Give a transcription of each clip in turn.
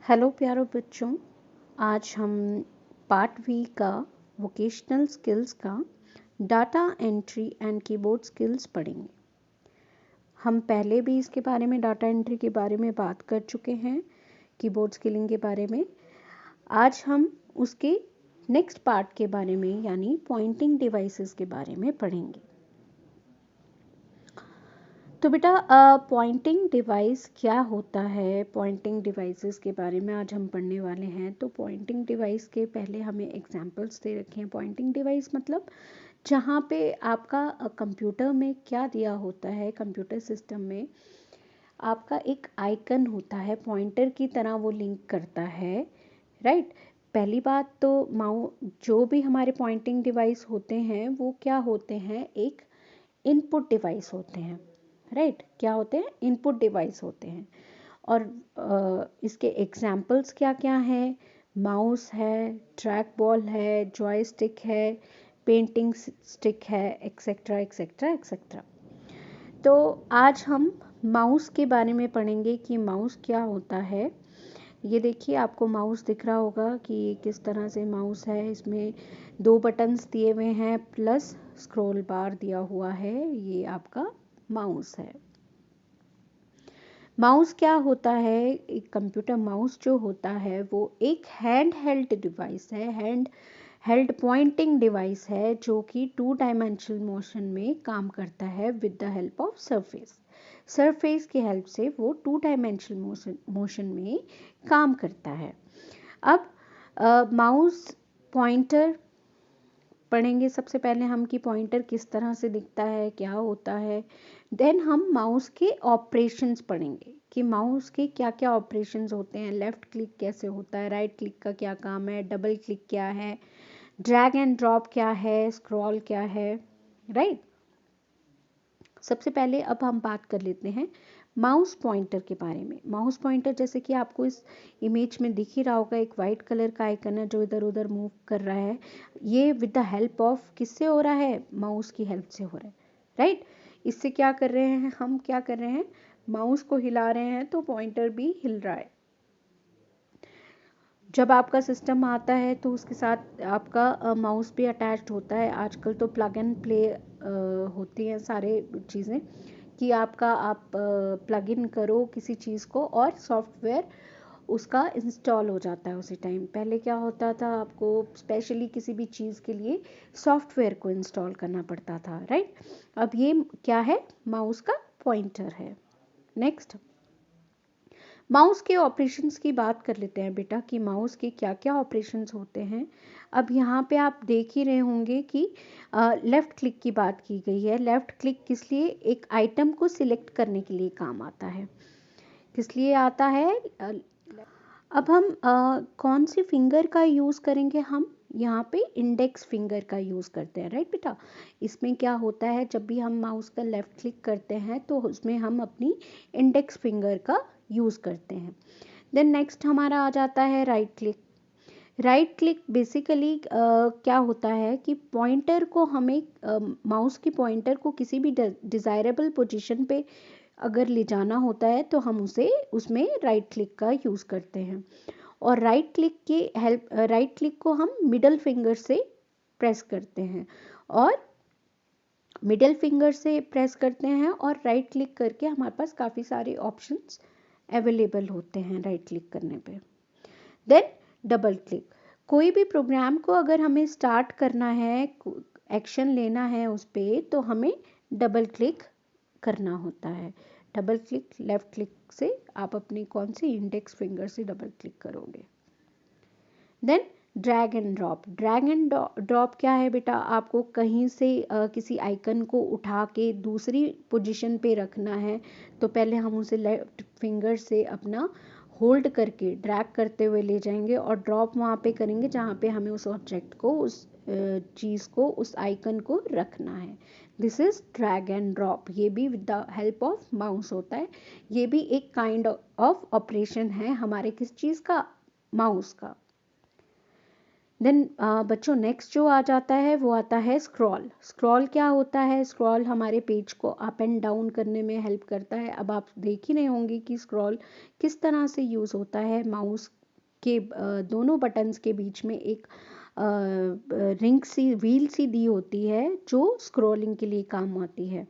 Hello प्यारो बच्चों, आज हम पार्ट वी का वोकेशनल स्किल्स का data entry and keyboard skills पढ़ेंगे। हम पहले भी इसके बारे में डाटा एंट्री के बारे में बात कर चुके हैं, कीबोर्ड स्किलिंग के बारे में। आज हम उसके नेक्स्ट पार्ट के बारे में यानी पॉइंटिंग डिवाइसेस के बारे में पढ़ेंगे। तो बेटा पॉइंटिंग डिवाइस क्या होता है, पॉइंटिंग डिवाइसेस के बारे में आज हम पढ़ने वाले हैं। तो पॉइंटिंग डिवाइस के पहले हमें एग्जांपल्स दे रखे हैं। पॉइंटिंग डिवाइस मतलब जहाँ पे आपका कंप्यूटर में क्या दिया होता है, कंप्यूटर सिस्टम में आपका एक आइकन होता है, पॉइंटर की तरह वो लिंक करता है, राइट। पहली बात तो जो भी हमारे पॉइंटिंग डिवाइस होते हैं वो क्या होते हैं, एक इनपुट डिवाइस होते हैं, राइट। क्या होते हैं, इनपुट डिवाइस होते हैं। और इसके एग्जाम्पल्स क्या क्या हैं, माउस है, ट्रैक बॉल है, जॉयस्टिक है, पेंटिंग स्टिक है, एक्सेट्रा एक्सेट्रा एक्सेट्रा। तो आज हम माउस के बारे में पढ़ेंगे कि माउस क्या होता है। ये देखिए, आपको माउस दिख रहा होगा कि किस तरह से माउस है। इसमें 2 बटन्स दिए हुए हैं प्लस स्क्रॉल बार दिया हुआ है। ये आपका माउस है। माउस क्या होता है, एक कंप्यूटर माउस जो होता है वो एक हैंड हेल्ड डिवाइस है, हैंड हेल्ड पॉइंटिंग डिवाइस है जो कि 2 डायमेंशनल मोशन में काम करता है with the help of surface की हेल्प से वो 2 डायमेंशनल मोशन में काम करता है। अब माउस पॉइंटर पढ़ेंगे सबसे पहले हम कि पॉइंटर किस तरह से दिखता है, क्या होता है। देन हम माउस के ऑपरेशंस पढ़ेंगे कि माउस के क्या क्या ऑपरेशंस होते हैं, लेफ़्ट क्लिक कैसे होता है, राइट क्लिक का क्या काम है, डबल क्लिक क्या है, ड्रैग एंड ड्रॉप क्या है, स्क्रॉल क्या है, राइट। सबसे पहले अब हम बात कर लेते हैं माउस पॉइंटर के बारे में। माउस पॉइंटर जैसे कि आपको इस इमेज में दिख ही रहा होगा, एक वाइट कलर का आइकन है जो इधर उधर मूव कर रहा है। ये विद द हेल्प ऑफ किससे हो रहा है, माउस की हेल्प से हो रहा है, राइट। इससे क्या कर रहे हैं, हम क्या कर रहे हैं, माउस को हिला रहे हैं तो पॉइंटर भी हिल रहा है। जब आपका सिस्टम आता है तो उसके साथ आपका माउस भी अटैच्ड होता है। आजकल तो प्लग एंड प्ले होती हैं सारे चीज़ें कि आप प्लग इन करो किसी चीज़ को और सॉफ्टवेयर उसका इंस्टॉल हो जाता है उसी टाइम। पहले क्या होता था, आपको स्पेशली किसी भी चीज़ के लिए सॉफ्टवेयर को इंस्टॉल करना पड़ता था, राइट। अब ये क्या है, माउस का पॉइंटर है। नेक्स्ट माउस के ऑपरेशंस की बात कर लेते हैं बेटा कि माउस के क्या क्या ऑपरेशंस होते हैं। अब यहाँ पे आप देख ही रहे होंगे कि लेफ़्ट क्लिक की बात की गई है। लेफ़्ट क्लिक किस लिए, एक आइटम को सिलेक्ट करने के लिए काम आता है। किस लिए आता है, अब हम कौन सी फिंगर का यूज़ करेंगे, हम यहाँ पे इंडेक्स फिंगर का यूज़ करते हैं, राइट बेटा। इसमें क्या होता है, जब भी हम माउस का लेफ़्ट क्लिक करते हैं तो उसमें हम अपनी इंडेक्स फिंगर का यूज़ करते हैं। देन नेक्स्ट हमारा आ जाता है right click. Right click basically क्या होता है कि पॉइंटर को हमें माउस की पॉइंटर को किसी भी डिज़ायरेबल पोजीशन पे अगर ले जाना होता है तो हम उसमें राइट क्लिक का यूज़ करते हैं। और राइट क्लिक को हम मिडल फिंगर से प्रेस करते हैं और राइट क्लिक करके हमारे पास काफ़ी सारे ऑप्शंस अवेलेबल होते हैं राइट क्लिक करने पे। देन डबल क्लिक, कोई भी प्रोग्राम को अगर हमें स्टार्ट करना है, एक्शन लेना है उस पर, तो हमें डबल क्लिक करना होता है। डबल क्लिक, लेफ़्ट क्लिक से आप अपनी कौन सी इंडेक्स फिंगर से डबल क्लिक करोगे। देन ड्रैग एंड ड्रॉप क्या है बेटा, आपको कहीं से किसी आइकन को उठा के दूसरी पोजीशन पे रखना है तो पहले हम उसे लेफ्ट फिंगर से अपना होल्ड करके ड्रैग करते हुए ले जाएंगे और ड्रॉप वहाँ पे करेंगे जहाँ पे हमें उस ऑब्जेक्ट को, उस चीज़ को, उस आइकन को रखना है। This is drag and drop. ये भी with the help of mouse होता है। ये भी एक काइंड ऑफ ऑपरेशन है हमारे किस चीज़ का, माउस का। देन बच्चों नेक्स्ट जो आ जाता है वो आता है स्क्रॉल। स्क्रॉल क्या होता है? स्क्रॉल हमारे पेज को अप एंड डाउन करने में हेल्प करता है। अब आप देख ही नहीं होंगे कि स्क्रॉल किस तरह से यूज़ होता है। माउस के दोनों बटन्स के बीच में एक रिंग सी व्हील सी दी होती है जो स्क्रॉलिंग के लिए काम आती है।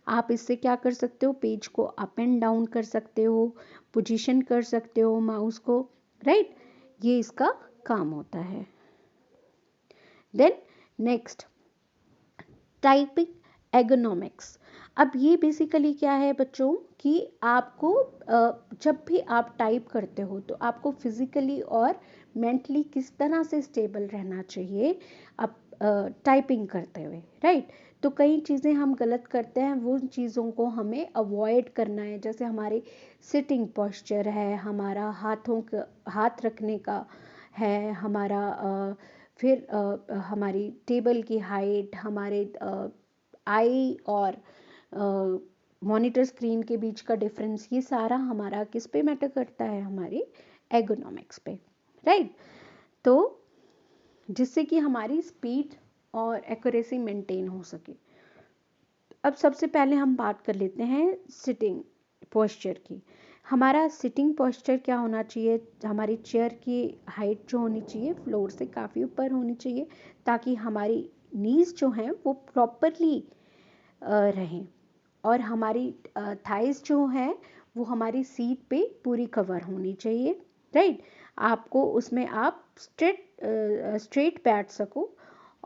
आप इससे क्या कर सकते हो? पेज को अप एंड डाउन कर सकते हो, पोजीशन कर सकते हो माउस को, राइट? ये इसका काम होता है। Then next typing ergonomics. अब ये बेसिकली क्या है बच्चों कि आपको जब भी आप टाइप करते हो तो आपको फिजिकली और मेंटली किस तरह से स्टेबल रहना चाहिए आप टाइपिंग करते हुए, राइट? तो कई चीज़ें हम गलत करते हैं, वो चीज़ों को हमें अवॉइड करना है। जैसे हमारे सिटिंग पोस्चर है, हमारा हाथों का हाथ रखने का है, हमारा फिर हमारी टेबल की हाइट, हमारे आई और मॉनिटर स्क्रीन के बीच का डिफरेंस, ये सारा हमारा किस पे मैटर करता है? हमारी एर्गोनॉमिक्स पे, राइट? तो जिससे कि हमारी स्पीड और एक्यूरेसी मेंटेन हो सके। अब सबसे पहले हम बात कर लेते हैं सिटिंग पोस्चर की। हमारा सिटिंग पोस्चर क्या होना चाहिए? हमारी चेयर की हाइट जो होनी चाहिए फ्लोर से काफ़ी ऊपर होनी चाहिए, ताकि हमारी नीज जो हैं वो प्रॉपरली रहें, और हमारी थाइस जो हैं वो हमारी सीट पे पूरी कवर होनी चाहिए, राइट? आपको उसमें आप स्ट्रेट बैठ सको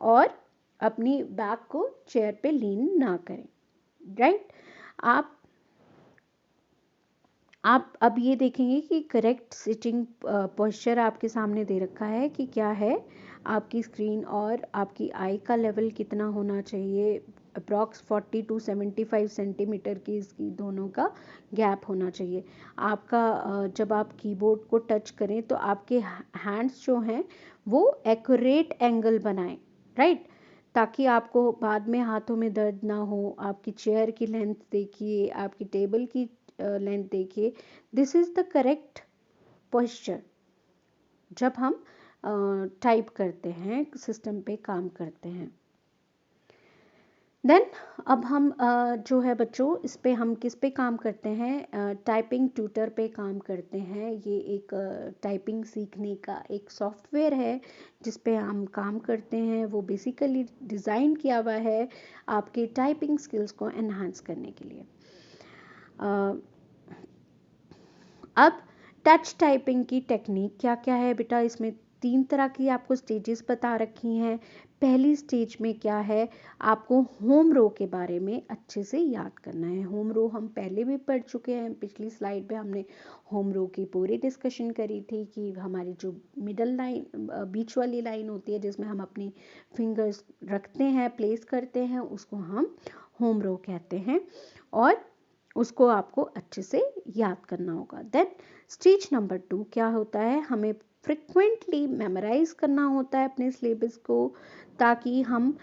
और अपनी बैक को चेयर पे लीन ना करें, राइट? आप अब ये देखेंगे कि करेक्ट सिटिंग पोस्चर आपके सामने दे रखा है कि क्या है। आपकी स्क्रीन और आपकी आई का लेवल कितना होना चाहिए? अप्रॉक्स 40 to 75 सेंटीमीटर की इसकी दोनों का गैप होना चाहिए। आपका जब आप कीबोर्ड को टच करें तो आपके हैंड्स जो हैं वो एक्यूरेट एंगल बनाएं, राइट? ताकि आपको बाद में हाथों में दर्द ना हो। आपकी चेयर की लेंथ देखिए, आपकी टेबल की लेंथ देखिए। This is the correct posture जब हम टाइप करते हैं, सिस्टम पे काम करते हैं। देन अब हम जो है बच्चों इस पे हम किस पे काम करते हैं? टाइपिंग ट्यूटर पे काम करते हैं। ये एक टाइपिंग सीखने का एक सॉफ्टवेयर है जिस पे हम काम करते हैं। वो बेसिकली डिज़ाइन किया हुआ है आपके टाइपिंग स्किल्स को एनहांस करने के लिए। अब टच टाइपिंग की टेक्निक क्या क्या है बेटा? इसमें 3 तरह की आपको स्टेजेस बता रखी हैं। पहली स्टेज में क्या है? आपको होम रो के बारे में अच्छे से याद करना है। होम रो हम पहले भी पढ़ चुके हैं, पिछली स्लाइड पे हमने होम रो की पूरी डिस्कशन करी थी कि हमारी जो मिडल लाइन, बीच वाली लाइन होती है जिसमें हम अपनी फिंगर्स रखते हैं, प्लेस करते हैं, उसको हम होम रो कहते हैं, और उसको आपको अच्छे से याद करना होगा। देन स्टेज नंबर 2 क्या होता है? हमें फ्रिक्वेंटली मेमोराइज करना होता है अपने सिलेबस को, ताकि हम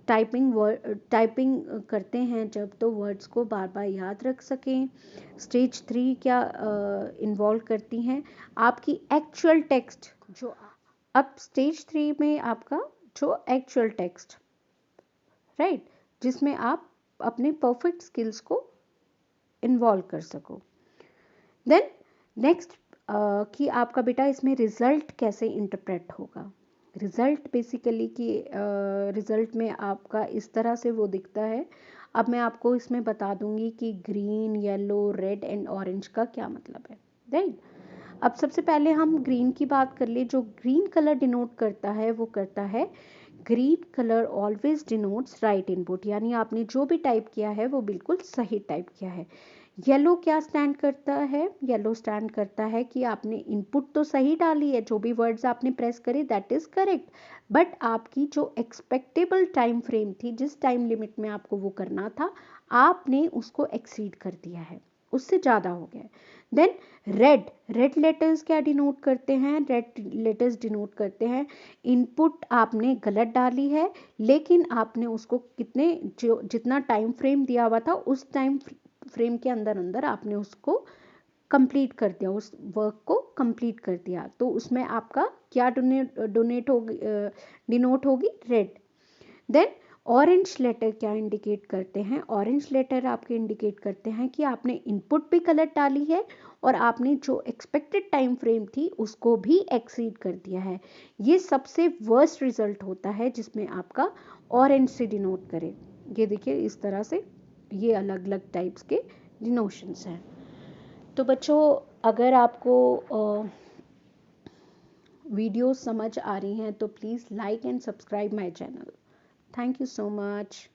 टाइपिंग करते हैं जब तो वर्ड्स को बार बार याद रख सकें। स्टेज 3 क्या इन्वॉल्व करती हैं? आपकी एक्चुअल टेक्स्ट जो अब स्टेज 3 में आपका जो एक्चुअल टेक्स्ट, राइट, जिसमें आप अपने परफेक्ट स्किल्स को इन्वॉल्व कर सको। देन नेक्स्ट कि आपका बेटा इसमें रिजल्ट कैसे इंटरप्रेट होगा। रिजल्ट बेसिकली कि रिजल्ट में आपका इस तरह से वो दिखता है। अब मैं आपको इसमें बता दूंगी कि green, yellow, red and orange का क्या मतलब है, राइट? अब सबसे पहले हम ग्रीन की बात कर ले। जो ग्रीन कलर डिनोट करता है वो करता है, green colour always denotes right input, यानी आपने जो भी टाइप किया है वो बिल्कुल सही टाइप किया है। येलो क्या स्टैंड करता है? येलो स्टैंड करता है कि आपने इनपुट तो सही डाली है, जो भी वर्ड्स आपने प्रेस करे दैट इज करेक्ट, बट आपकी जो एक्सपेक्टेबल टाइम फ्रेम थी, जिस टाइम लिमिट में आपको वो करना था, आपने उसको एक्सीड कर दिया है, उससे ज़्यादा हो गया है। देन रेड लेटर्स क्या डिनोट करते हैं? रेड लेटर्स डिनोट करते हैं इनपुट आपने गलत डाली है, लेकिन आपने उसको जितना टाइम फ्रेम दिया हुआ था उस टाइम फ्रेम के अंदर अंदर आपने उसको कंप्लीट कर दिया, उस वर्क को कंप्लीट कर दिया, तो उसमें आपका क्या डोनेट होगी, डिनोट होगी, रेड। देन ऑरेंज लेटर क्या इंडिकेट करते हैं? ऑरेंज लेटर आपके इंडिकेट करते हैं कि आपने इनपुट भी कलर डाली है और आपने जो एक्सपेक्टेड टाइम फ्रेम थी उसको भी एक्सीड कर दिया है। ये सबसे वर्स्ट रिजल्ट होता है जिसमें आपका ऑरेंज से डिनोट करे। ये देखिए इस तरह से ये अलग अलग टाइप्स के डिनोशंस हैं। तो बच्चों, अगर आपको वीडियोस समझ आ रही हैं तो please like and subscribe my channel. Thank you so much.